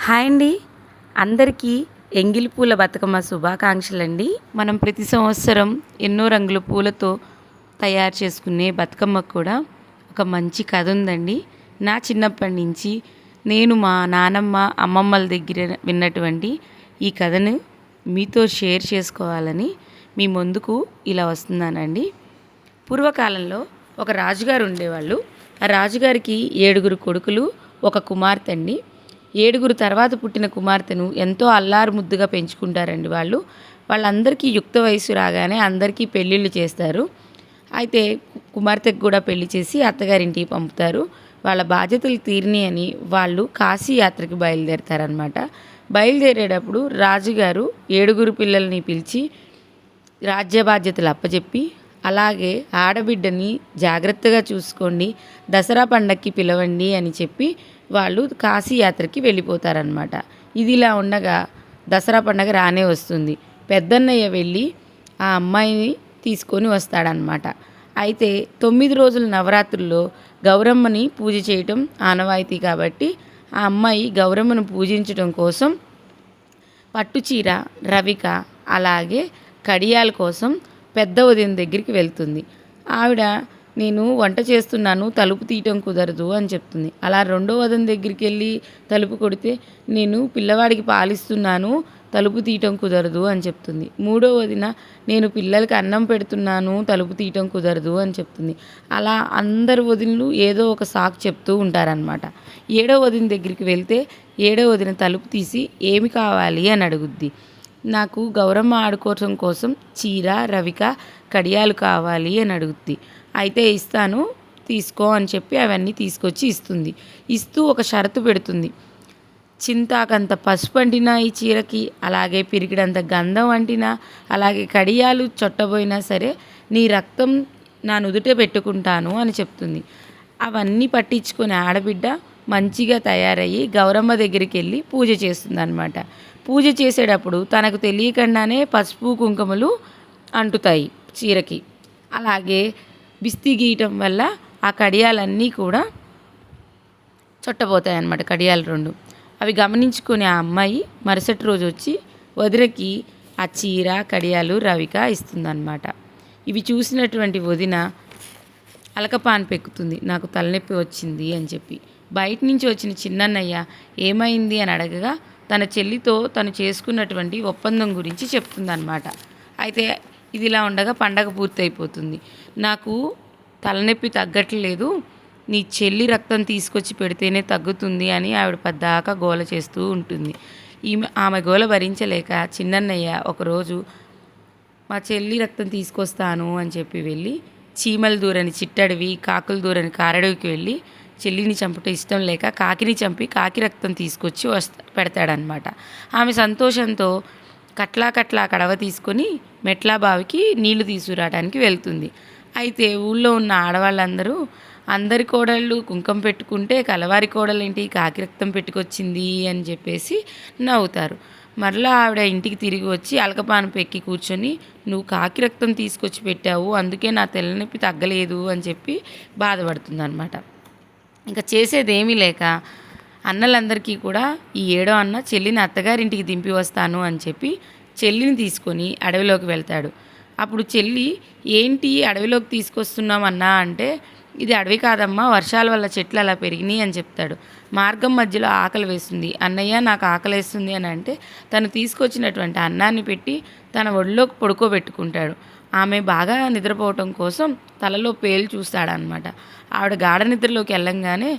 Hi అండి. అందరికీ ఎంగిలి పూల బతుకమ్మ శుభాకాంక్షలండి. మనం ప్రతి సంవత్సరం ఎన్నో రంగుల పూలతో తయారు చేసుకునే బతుకమ్మకు కూడా ఒక మంచి కథ ఉందండి. నా చిన్నప్పటి నుంచి నేను మా నానమ్మ, అమ్మమ్మల దగ్గర విన్నటువంటి ఈ కథను మీతో షేర్ చేసుకోవాలని మీ ముందుకు ఇలా వస్తున్నానండి. పూర్వకాలంలో ఒక రాజుగారు ఉండేవాళ్ళు. ఆ రాజుగారికి 7 కొడుకులు, ఒక కుమార్తె అండి. 7 తర్వాత పుట్టిన కుమార్తెను ఎంతో అల్లారు ముద్దుగా పెంచుకుంటారండి వాళ్ళు. వాళ్ళందరికీ యుక్త వయసు రాగానే అందరికీ పెళ్ళిళ్ళు చేస్తారు. అయితే కుమార్తెకు కూడా పెళ్లి చేసి అత్తగారింటికి పంపుతారు. వాళ్ళ బాధ్యతలు తీరినాయని వాళ్ళు కాశీ యాత్రకి బయలుదేరతారనమాట. బయలుదేరేటప్పుడు రాజుగారు 7 పిల్లల్ని పిలిచి రాజ్య బాధ్యతలు అప్పచెప్పి, అలాగే ఆడబిడ్డని జాగ్రత్తగా చూసుకోండి, దసరా పండక్కి పిలవండి అని చెప్పి వాళ్ళు కాశీ యాత్రకి వెళ్ళిపోతారనమాట. ఇదిలా ఉండగా దసరా పండగ రానే వస్తుంది. పెద్దన్నయ్య వెళ్ళి ఆ అమ్మాయిని తీసుకొని వస్తాడనమాట. అయితే 9 రోజుల నవరాత్రుల్లో గౌరమ్మని పూజ చేయటం ఆనవాయితీ కాబట్టి ఆ అమ్మాయి గౌరమ్మను పూజించడం కోసం పట్టుచీర, రవిక, అలాగే కడియాల కోసం పెద్ద వదిన దగ్గరికి వెళ్తుంది. ఆవిడ నేను వంట చేస్తున్నాను, తలుపు తీయటం కుదరదు అని చెప్తుంది. అలా రెండో వదిన దగ్గరికి వెళ్ళి తలుపు కొడితే నేను పిల్లవాడికి పాలిస్తున్నాను, తలుపు తీయటం కుదరదు అని చెప్తుంది. మూడో వదిన నేను పిల్లలకి అన్నం పెడుతున్నాను, తలుపు తీయటం కుదరదు అని చెప్తుంది. అలా అందరు వదినలు ఏదో ఒక సాకు చెప్తూ ఉంటారనమాట. 7వ వదిన దగ్గరికి వెళ్తే 7వ వదిన తలుపు తీసి ఏమి కావాలి అని అడుగుద్ది. నాకు గౌరమ్మ ఆడుకోవటం కోసం చీర, రవిక, కడియాలు కావాలి అని అడుగుద్ది. అయితే ఇస్తాను, తీసుకో అని చెప్పి అవన్నీ తీసుకొచ్చి ఇస్తుంది. ఇస్తూ ఒక షరతు పెడుతుంది. చింతాకంత పసుపు అంటినా ఈ చీరకి, అలాగే పిరికిడంత గంధం అంటినా, అలాగే కడియాలు చొట్టబోయినా సరే నీ రక్తం నా నుదుట పెట్టుకుంటాను అని చెప్తుంది. అవన్నీ పట్టించుకుని ఆడబిడ్డ మంచిగా తయారయ్యి గౌరమ్మ దగ్గరికి వెళ్ళి పూజ చేస్తుందన్నమాట. పూజ చేసేటప్పుడు తనకు తెలియకుండానే పసుపు కుంకుమలు అంటుతాయి చీరకి. అలాగే బిస్తి గీయటం వల్ల ఆ కడియాలన్నీ కూడా చుట్టబోతాయి అన్నమాట. కడియాలు 2 అవి గమనించుకుని ఆ అమ్మాయి మరుసటి రోజు వచ్చి వదినకి ఆ చీర, కడియాలు, రవిక ఇస్తుందన్నమాట. ఇవి చూసినటువంటి వదిన అలకపాన్ పెక్కుతుంది, నాకు తలనొప్పి వచ్చింది అని చెప్పి. బయట నుంచి వచ్చిన చిన్నన్నయ్య ఏమైంది అని అడగగా తన చెల్లితో తను చేసుకున్నటువంటి ఒప్పందం గురించి చెప్తుందన్నమాట. అయితే ఇదిలా ఉండగా పండగ పూర్తయిపోతుంది. నాకు తలనొప్పి తగ్గట్లేదు, నీ చెల్లి రక్తం తీసుకొచ్చి పెడితేనే తగ్గుతుంది అని ఆవిడ పద్దాకా గోల చేస్తూ ఉంటుంది. ఆమె గోల భరించలేక చిన్నన్నయ్య ఒకరోజు మా చెల్లి రక్తం తీసుకొస్తాను అని చెప్పి వెళ్ళి చీమలు దూరని చిట్టడివి, కాకులు దూరని కారడవికి వెళ్ళి చెల్లిని చంపటం ఇష్టం లేక కాకిని చంపి కాకి రక్తం తీసుకొచ్చి పెడతాడనమాట. ఆమె సంతోషంతో కట్లా కడవ తీసుకొని మెట్లా బావికి నీళ్లు తీసుకురావడానికి వెళ్తుంది. అయితే ఊళ్ళో ఉన్న ఆడవాళ్ళందరూ అందరి కోడళ్ళు కుంకుమ పెట్టుకుంటే కలవారి కోడలేంటి కాకి రక్తం పెట్టుకొచ్చింది అని చెప్పేసి నవ్వుతారు. మరలా ఆవిడ ఇంటికి తిరిగి వచ్చి అలకపాను పెక్కి కూర్చొని నువ్వు కాకి రక్తం తీసుకొచ్చి పెట్టావు, అందుకే నా తెల్లనొప్పి తగ్గలేదు అని చెప్పి బాధపడుతుంది అనమాట. ఇంకా చేసేదేమీ లేక అన్నలందరికీ కూడా ఈ 7వ అన్న చెల్లిని అత్తగారింటికి దింపి వస్తాను అని చెప్పి చెల్లిని తీసుకొని అడవిలోకి వెళ్తాడు. అప్పుడు చెల్లి ఏంటి అడవిలోకి తీసుకొస్తున్నామన్నా అంటే ఇది అడవి కాదమ్మా, వర్షాల వల్ల చెట్లు అలా పెరిగినాయి అని చెప్తాడు. మార్గం మధ్యలో ఆకలి వేస్తుంది, అన్నయ్య నాకు ఆకలి వేస్తుంది అని అంటే తను తీసుకొచ్చినటువంటి అన్నాన్ని పెట్టి తన ఒడిలోకి పడుకోబెట్టుకుంటాడు. ఆమె బాగా నిద్రపోవటం కోసం తలలో పేలు చూస్తాడనమాట. ఆవిడ గాఢ నిద్రలోకి వెళ్ళంగానే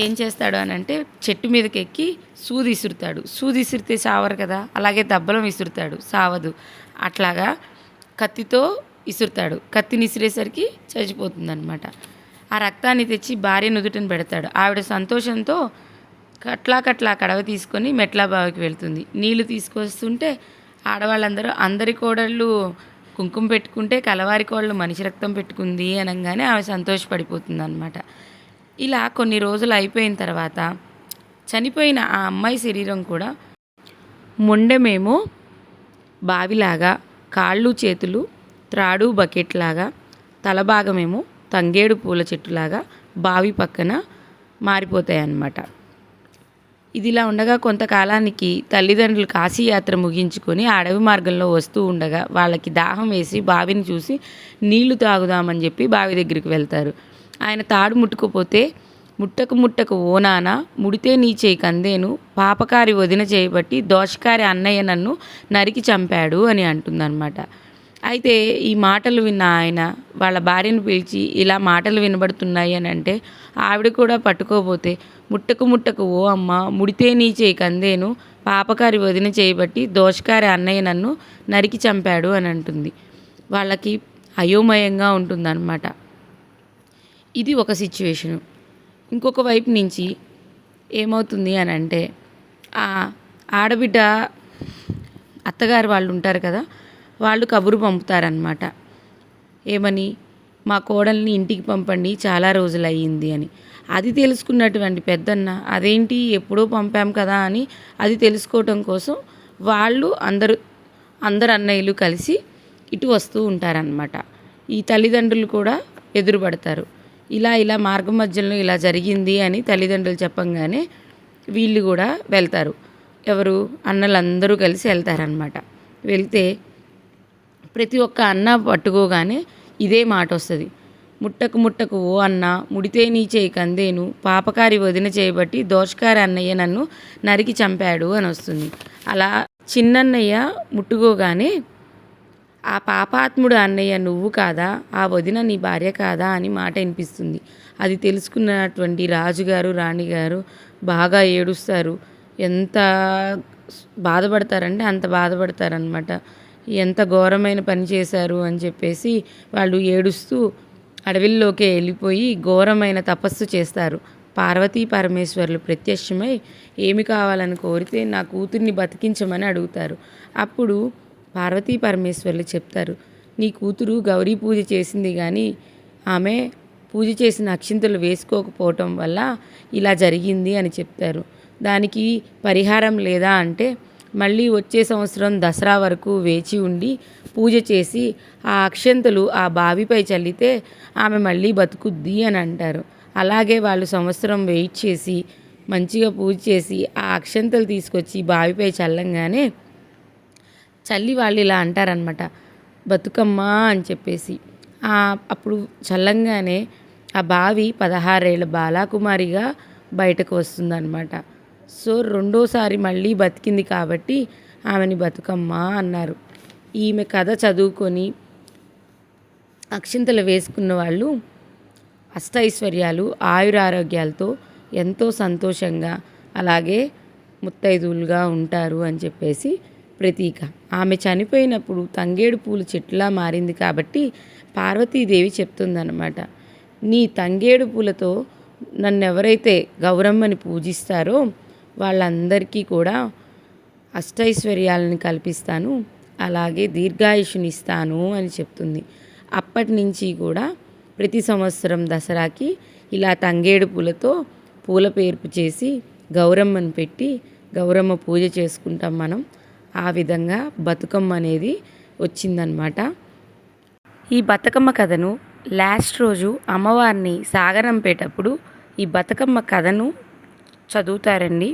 ఏం చేస్తాడు అని అంటే చెట్టు మీదకి ఎక్కి సూది విసురుతాడు. సూది విసిరితే సావరు కదా, అలాగే దబ్బలం విసురుతాడు, సావదు. అట్లాగా కత్తితో విసురుతాడు. కత్తిని విసిరేసరికి చచ్చిపోతుందన్నమాట. ఆ రక్తాన్ని తెచ్చి భార్య నుదుటను పెడతాడు. ఆవిడ సంతోషంతో కట్లా కడవ తీసుకొని మెట్లా బావికి వెళ్తుంది. నీళ్లు తీసుకొస్తుంటే ఆడవాళ్ళందరూ అందరి కోడళ్ళు కుంకుమ పెట్టుకుంటే కలవారి కోడళ్ళు మనిషి రక్తం పెట్టుకుంది అనగానే ఆమె సంతోషపడిపోతుంది అనమాట. ఇలా కొన్ని రోజులు అయిపోయిన తర్వాత చనిపోయిన ఆ అమ్మాయి శరీరం కూడా మొండెమేమో బావిలాగా, కాళ్ళు చేతులు త్రాడు బకెట్లాగా, తలభాగమేమో తంగేడు పూల చెట్టులాగా బావి పక్కన మారిపోతాయి అన్నమాట. ఇదిలా ఉండగా కొంతకాలానికి తల్లిదండ్రులు కాశీయాత్ర ముగించుకొని అడవి మార్గంలో వస్తూ ఉండగా వాళ్ళకి దాహం వేసి బావిని చూసి నీళ్లు తాగుదామని చెప్పి బావి దగ్గరికి వెళ్తారు. ఆయన తాడు ముట్టుకుపోతే ముట్టకు ముట్టకు ఓ నాన్న ముడితే నీ చేయి కందేను పాపకారి వదిన చేయబట్టి దోషకారి అన్నయ్య నన్ను నరికి చంపాడు అని అంటుందన్నమాట. అయితే ఈ మాటలు విన్న ఆయన వాళ్ళ భార్యను పిలిచి ఇలా మాటలు వినబడుతున్నాయి అని అంటే ఆవిడ కూడా పట్టుకోపోతే ముట్టకు ముట్టకు ఓ అమ్మ ముడితే నీ చేయి కందేను పాపకారి వదిన చేయబట్టి దోషకారి అన్నయ్య నన్ను నరికి చంపాడు అని అంటుంది. వాళ్ళకి అయోమయంగా ఉంటుందన్నమాట. ఇది ఒక సిచ్యువేషను. ఇంకొక వైపు నుంచి ఏమవుతుంది అని అంటే ఆ ఆడబిడ్డ అత్తగారు వాళ్ళు ఉంటారు కదా, వాళ్ళు కబురు పంపుతారనమాట. ఏమని, మా కోడల్ని ఇంటికి పంపండి చాలా రోజులు అయ్యింది అని. అది తెలుసుకున్నటువంటి పెద్దన్న అదేంటి ఎప్పుడో పంపాం కదా అని అది తెలుసుకోవటం కోసం వాళ్ళు అందరు అన్నయ్యలు కలిసి ఇటు వస్తూ ఉంటారనమాట. ఈ తల్లిదండ్రులు కూడా ఎదురుపడతారు. ఇలా మార్గం మధ్యలో ఇలా జరిగింది అని తల్లిదండ్రులు చెప్పంగానే వీళ్ళు కూడా వెళ్తారు. ఎవరు, అన్నలందరూ కలిసి వెళ్తారనమాట. వెళ్తే ప్రతి ఒక్క అన్న పట్టుకోగానే ఇదే మాట వస్తుంది. ముట్టకు ముట్టకు ఓ అన్న ముడితే నీ చేయి కందేను పాపకారి వదిన చేయబట్టి దోషకారి అన్నయ్య నన్ను నరికి చంపాడు అని వస్తుంది. అలా చిన్నన్నయ్య ముట్టుకోగానే ఆ పాపాత్ముడు అన్నయ్య నువ్వు కాదా, ఆ వదిన నీ భార్య కాదా అని మాట వినిపిస్తుంది. అది తెలుసుకున్నటువంటి రాజుగారు రాణిగారు బాగా ఏడుస్తారు. ఎంత బాధపడతారంటే అంత బాధపడతారనమాట. ఎంత ఘోరమైన పని చేశారు అని చెప్పేసి వాళ్ళు ఏడుస్తూ అడవిల్లోకి వెళ్ళిపోయి ఘోరమైన తపస్సు చేస్తారు. పార్వతీ పరమేశ్వరులు ప్రత్యక్షమై ఏమి కావాలని కోరితే నా కూతుర్ని బతికించమని అడుగుతారు. అప్పుడు పార్వతీ పరమేశ్వరులు చెప్తారు, నీ కూతురు గౌరీ పూజ చేసింది కానీ ఆమె పూజ చేసిన అక్షింతలు వేసుకోకపోవటం వల్ల ఇలా జరిగింది అని చెప్తారు. దానికి పరిహారం లేదా అంటే మళ్ళీ వచ్చే సంవత్సరం దసరా వరకు వేచి ఉండి పూజ చేసి ఆ అక్షంతలు ఆ బావిపై చల్లితే ఆమె మళ్ళీ బతుకుద్ది అని అంటారు. అలాగే వాళ్ళు సంవత్సరం వెయిట్ చేసి మంచిగా పూజ చేసి ఆ అక్షంతలు తీసుకొచ్చి బావిపై చల్లంగానే చల్లి వాళ్ళు ఇలా అంటారనమాట, బతుకమ్మ అని చెప్పేసి. అప్పుడు చల్లంగానే ఆ బావి 16 ఏళ్ళ బాలాకుమారిగా బయటకు వస్తుందన్నమాట. సో రెండోసారి మళ్ళీ బతికింది కాబట్టి ఆమెని బతుకమ్మ అన్నారు. ఈమె కథ చదువుకొని అక్షింతలు వేసుకున్న వాళ్ళు అష్టైశ్వర్యాలు ఆయురారోగ్యాలతో ఎంతో సంతోషంగా అలాగే ముత్తైదువులుగా ఉంటారు అని చెప్పేసి ప్రతీక. ఆమె చనిపోయినప్పుడు తంగేడు పూలు చెట్టులా మారింది కాబట్టి పార్వతీదేవి చెప్తుందన్నమాట, నీ తంగేడు పూలతో నన్నెవరైతే గౌరమ్మని పూజిస్తారో వాళ్ళందరికీ కూడా అష్టైశ్వర్యాలను కల్పిస్తాను, అలాగే దీర్ఘాయుషునిస్తాను అని చెప్తుంది. అప్పటి నుంచి కూడా ప్రతి సంవత్సరం దసరాకి ఇలా తంగేడు పూలతో పూల పేర్పు చేసి గౌరమ్మను పెట్టి గౌరమ్మ పూజ చేసుకుంటాం మనం. ఆ విధంగా బతుకమ్మ అనేది వచ్చిందనమాట. ఈ బతుకమ్మ కథను లాస్ట్ రోజు అమ్మవారిని సాగనంపేటప్పుడు ఈ బతుకమ్మ కథను చదువుతారండి.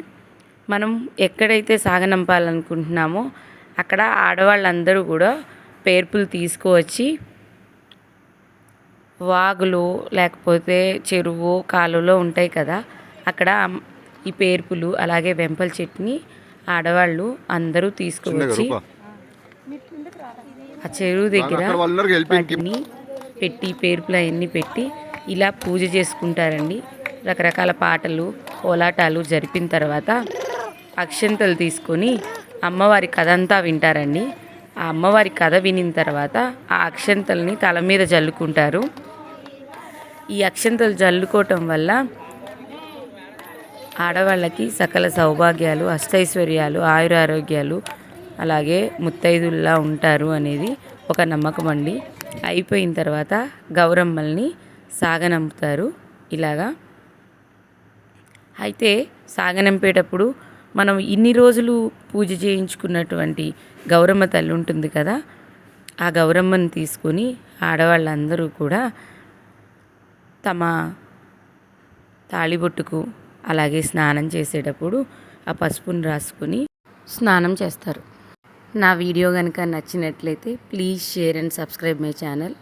మనం ఎక్కడైతే సాగనంపాలనుకుంటున్నామో అక్కడ ఆడవాళ్ళందరూ కూడా పేర్పులు తీసుకువచ్చి వాగులో లేకపోతే చెరువు కాలువలో ఉంటాయి కదా, అక్కడ ఈ పేర్పులు అలాగే వెంపల చెట్టుని ఆడవాళ్ళు అందరూ తీసుకువచ్చి ఆ చెరువు దగ్గర వాటిని పెట్టి పేర్పులు అవన్నీ పెట్టి ఇలా పూజ చేసుకుంటారండి. రకరకాల పాటలు కోలాటాలు జరిపిన తర్వాత అక్షంతలు తీసుకొని అమ్మవారి కథ అంతా వింటారండి. ఆ అమ్మవారి కథ వినిన తర్వాత ఆ అక్షంతల్ని తల మీద జల్లుకుంటారు. ఈ అక్షంతలు జల్లుకోవటం వల్ల ఆడవాళ్ళకి సకల సౌభాగ్యాలు అష్టైశ్వర్యాలు ఆయురారోగ్యాలు అలాగే ముత్తైదుల్లా ఉంటారు అనేది ఒక నమ్మకం అండి. అయిపోయిన తర్వాత గౌరమ్మల్ని సాగనంపుతారు ఇలాగా. అయితే సాగనంపేటప్పుడు మనం ఇన్ని రోజులు పూజ చేయించుకున్నటువంటి గౌరమ్మ తల్లి ఉంటుంది కదా, ఆ గౌరమ్మని తీసుకొని ఆడవాళ్ళందరూ కూడా తమ తాళిబొట్టుకు అలాగే స్నానం చేసేటప్పుడు ఆ పసుపుని రాసుకొని స్నానం చేస్తారు. నా వీడియో కనుక నచ్చినట్లయితే please share and subscribe my channel.